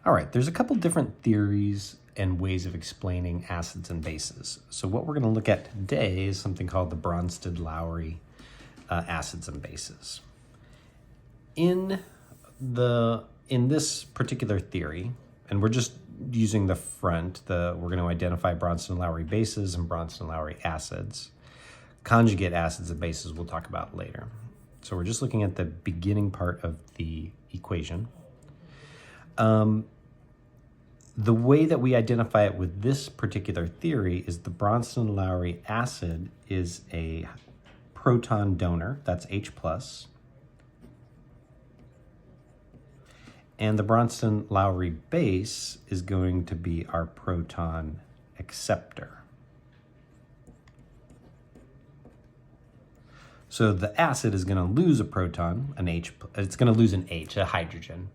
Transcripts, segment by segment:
All right, there's a couple different theories and ways of explaining acids and bases. So what we're going to look at today is something called the Bronsted-Lowry acids and bases. In this particular theory, and we're just using the front, we're going to identify Bronsted-Lowry bases and Bronsted-Lowry acids. Conjugate acids and bases we'll talk about later. So we're just looking at the beginning part of the equation. The way that we identify it with this particular theory is the Bronsted-Lowry acid is a proton donor, that's H+, and the Bronsted-Lowry base is going to be our proton acceptor. So the acid is going to lose a proton, it's going to lose an H, a hydrogen.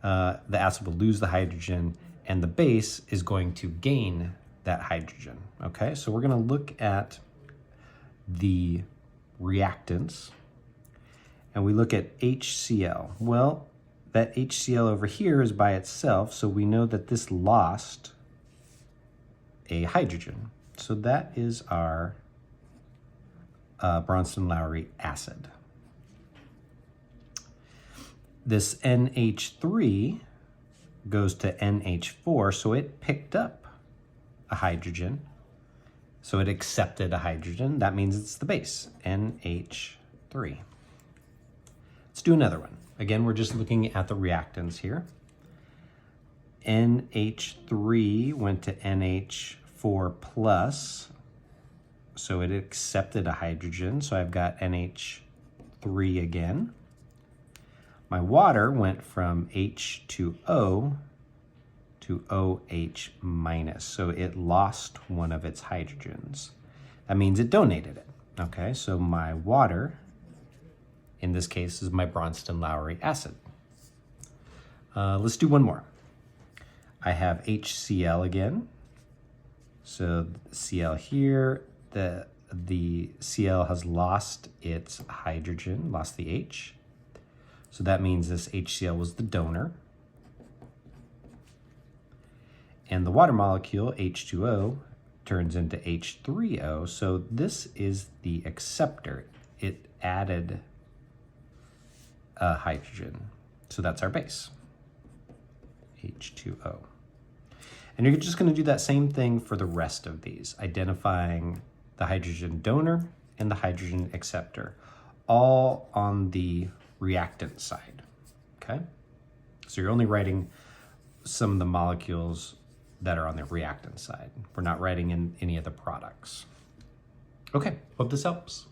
The acid will lose the hydrogen, and the base is going to gain that hydrogen. Okay, so we're going to look at the reactants, and we look at HCl. Well, that HCl over here is by itself, so we know that this lost a hydrogen. So that is our Bronsted-Lowry acid. This NH3 goes to NH4, so it picked up a hydrogen. So it accepted a hydrogen. That means it's the base, NH3. Let's do another one. Again, we're just looking at the reactants here. NH3 went to NH4 plus, so it accepted a hydrogen. So I've got NH3 again. My water went from H2O to OH minus, so it lost one of its hydrogens. That means it donated it. Okay, so my water, in this case, is my Bronsted-Lowry acid. Let's do one more. I have HCl again. So Cl here, the Cl has lost its hydrogen, lost the H. So that means this HCl was the donor. And the water molecule, H2O, turns into H3O. So this is the acceptor. It added a hydrogen. So that's our base, H2O. And you're just going to do that same thing for the rest of these, identifying the hydrogen donor and the hydrogen acceptor, all on the reactant side, okay? So you're only writing some of the molecules that are on the reactant side. We're not writing in any of the products. Okay, hope this helps.